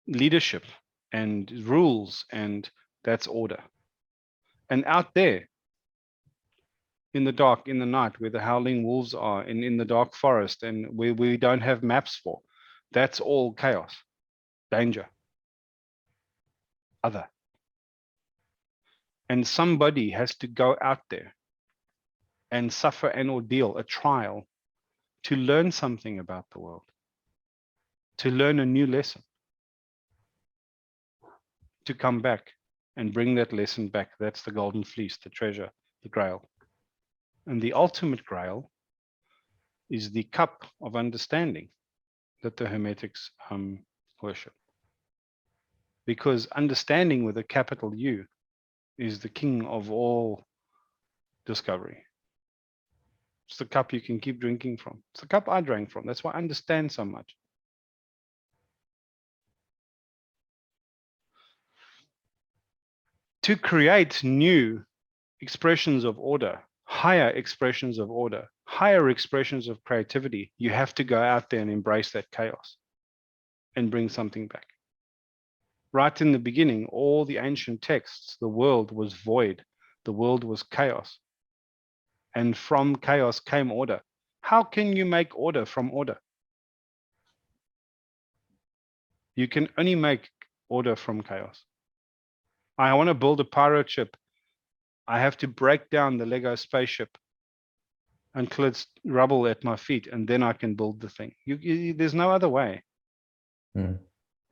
leadership and rules, and that's order. And out there, in the dark, in the night, where the howling wolves are, and in the dark forest, and where we don't have maps for, that's all chaos, danger, other. And somebody has to go out there and suffer an ordeal, a trial, to learn something about the world, to learn a new lesson. to come back and bring that lesson back. That's the golden fleece, the treasure, the grail. And the ultimate grail is the cup of understanding that the Hermetics worship. Because understanding with a capital U is the king of all discovery. It's the cup you can keep drinking from. It's the cup I drank from. That's why I understand so much. To create new expressions of order, higher expressions of order, higher expressions of creativity, you have to go out there and embrace that chaos and bring something back. Right in the beginning, all the ancient texts, the world was void. The world was chaos. And from chaos came order. How can you make order from order? You can only make order from chaos. I want to build a pirate ship. I have to break down the Lego spaceship until it's rubble at my feet, and then I can build the thing. There's no other way.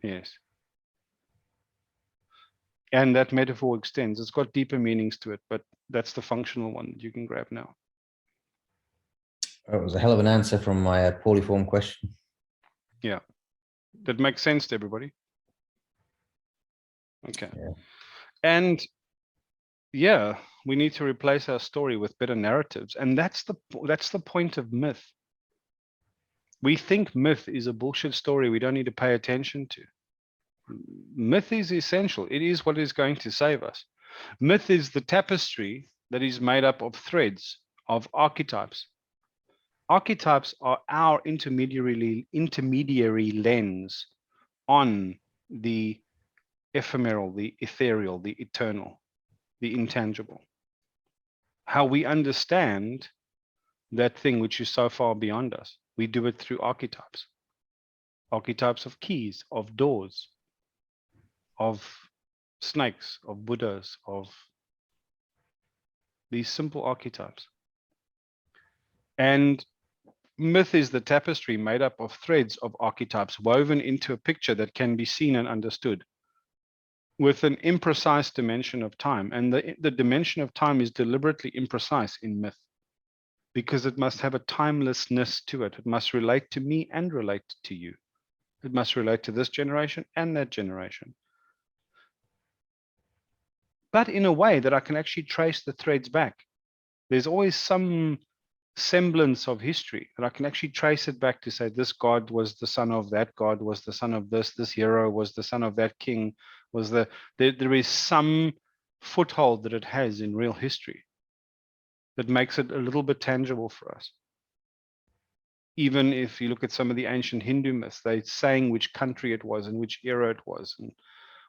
Yes. And that metaphor extends. It's got deeper meanings to it, but that's the functional one that you can grab now. Oh, it was a hell of an answer from my poorly formed question. Yeah. That makes sense to everybody. Okay. Yeah. And yeah, we need to replace our story with better narratives. And that's the point of myth. We think myth is a bullshit story we don't need to pay attention to. Myth is essential. It is what is going to save us. Myth is the tapestry that is made up of threads, of archetypes. Archetypes are our intermediary lens on the ephemeral, the ethereal, the eternal, the intangible. How we understand that thing which is so far beyond us. We do it through archetypes. Archetypes of keys, of doors, of snakes, of Buddhas, of these simple archetypes. And myth is the tapestry made up of threads of archetypes woven into a picture that can be seen and understood with an imprecise dimension of time. And the dimension of time is deliberately imprecise in myth because it must have a timelessness to it. It must relate to me and relate to you. It must relate to this generation and that generation. But in a way that I can actually trace the threads back. There's always some semblance of history that I can actually trace it back to say this god was the son of that god, was the son of this hero was the son of that king, was there is some foothold that it has in real history that makes it a little bit tangible for us. Even if you look at some of the ancient Hindu myths, they're saying which country it was and which era it was and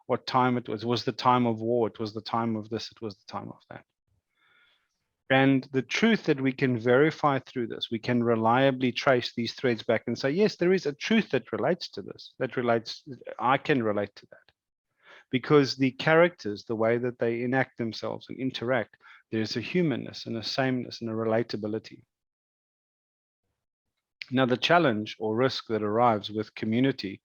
what time it was. It was the time of war, it was the time of this, it was the time of that. And the truth that we can verify through this, we can reliably trace these threads back and say, yes, there is a truth that relates to this, I can relate to that. Because the characters, the way that they enact themselves and interact, there's a humanness and a sameness and a relatability. Now, the challenge or risk that arrives with community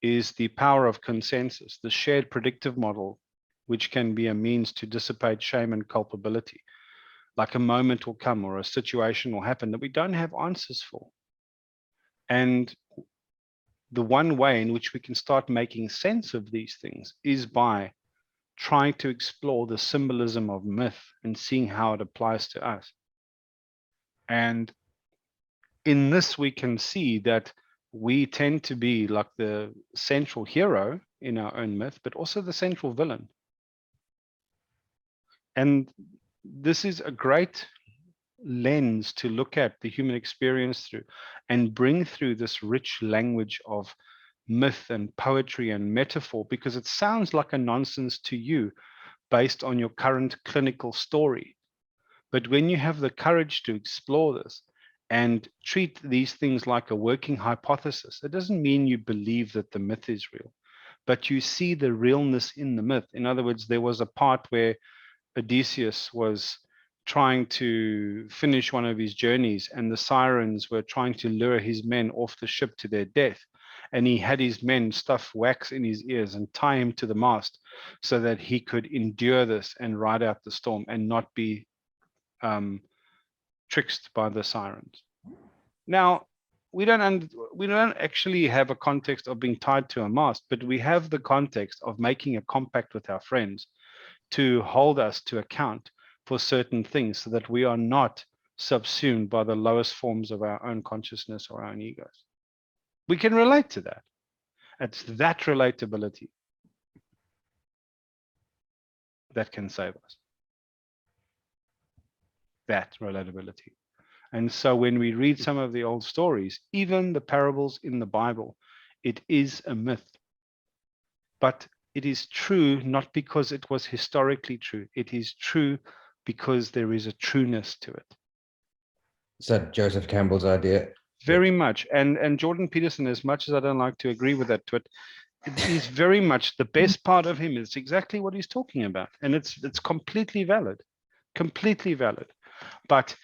is the power of consensus, the shared predictive model, which can be a means to dissipate shame and culpability. Like a moment will come or a situation will happen that we don't have answers for. And the one way in which we can start making sense of these things is by trying to explore the symbolism of myth and seeing how it applies to us. And in this, we can see that we tend to be like the central hero in our own myth, but also the central villain. And this is a great lens to look at the human experience through and bring through this rich language of myth and poetry and metaphor, because it sounds like a nonsense to you based on your current clinical story. But when you have the courage to explore this and treat these things like a working hypothesis, it doesn't mean you believe that the myth is real, but you see the realness in the myth. In other words, there was a part where Odysseus was trying to finish one of his journeys and the sirens were trying to lure his men off the ship to their death. and he had his men stuff wax in his ears and tie him to the mast so that he could endure this and ride out the storm and not be tricked by the sirens. Now, we don't actually have a context of being tied to a mast, but we have the context of making a compact with our friends to hold us to account for certain things so that we are not subsumed by the lowest forms of our own consciousness or our own egos. We can relate to that. It's that relatability that can save us. That relatability. And so when we read some of the old stories, even the parables in the Bible, it is a myth. But it is true not because it was historically true. It is true because there is a trueness to it. Is that Joseph Campbell's idea? Very much. And Jordan Peterson, as much as I don't like to agree with that twit, it is very much the best part of him. It's exactly what he's talking about. And it's completely valid. Completely valid. But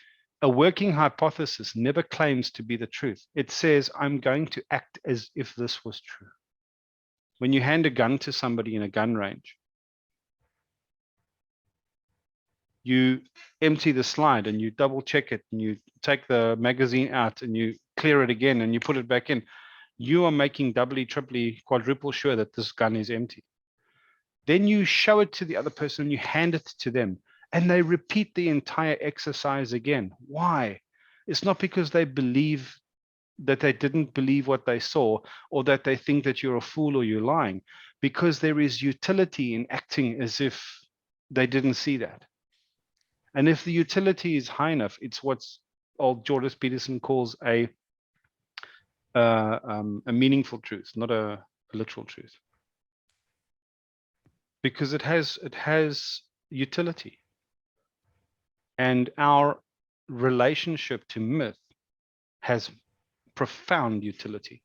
a working hypothesis never claims to be the truth. It says, I'm going to act as if this was true. When you hand a gun to somebody in a gun range, you empty the slide and you double check it and you take the magazine out and you clear it again and you put it back in. You are making doubly, triply, quadruple sure that this gun is empty. Then you show it to the other person and you hand it to them and they repeat the entire exercise again. Why? It's not because they believe that they didn't believe what they saw or that they think that you're a fool or you're lying, because there is utility in acting as if they didn't see that. And if the utility is high enough, it's what's old Jordan Peterson calls a meaningful truth, not a literal truth, because it has utility. And our relationship to myth has profound utility.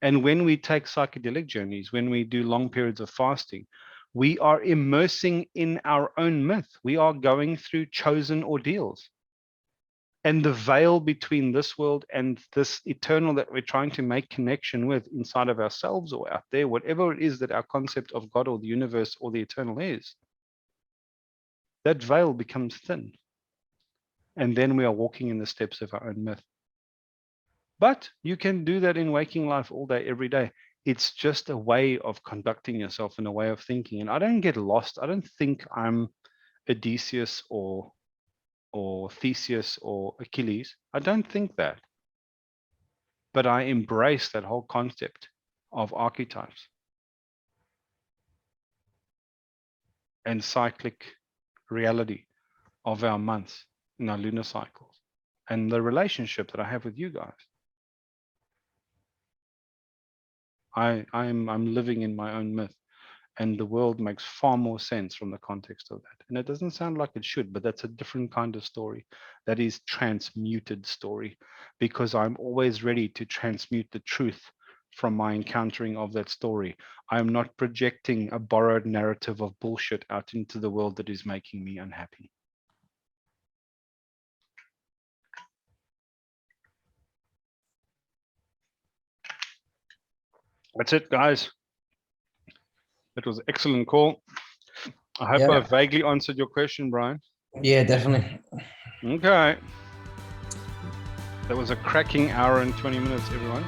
And when we take psychedelic journeys, when we do long periods of fasting, we are immersing in our own myth. We are going through chosen ordeals. And the veil between this world and this eternal that we're trying to make connection with inside of ourselves or out there, whatever it is that our concept of God or the universe or the eternal is, that veil becomes thin. And then we are walking in the steps of our own myth. But you can do that in waking life all day, every day. It's just a way of conducting yourself and a way of thinking. And I don't get lost. I don't think I'm Odysseus or Theseus or Achilles. I don't think that. But I embrace that whole concept of archetypes and cyclic reality of our months in our lunar cycles and the relationship that I have with you guys. I'm living in my own myth, and the world makes far more sense from the context of that. And it doesn't sound like it should, but that's a different kind of story. That is transmuted story, because I'm always ready to transmute the truth from my encountering of that story. I am not projecting a borrowed narrative of bullshit out into the world that is making me unhappy. That's it, guys. That was an excellent call. I hope I vaguely answered your question, Brian. Yeah, definitely. Okay. That was a cracking hour and 20 minutes, everyone.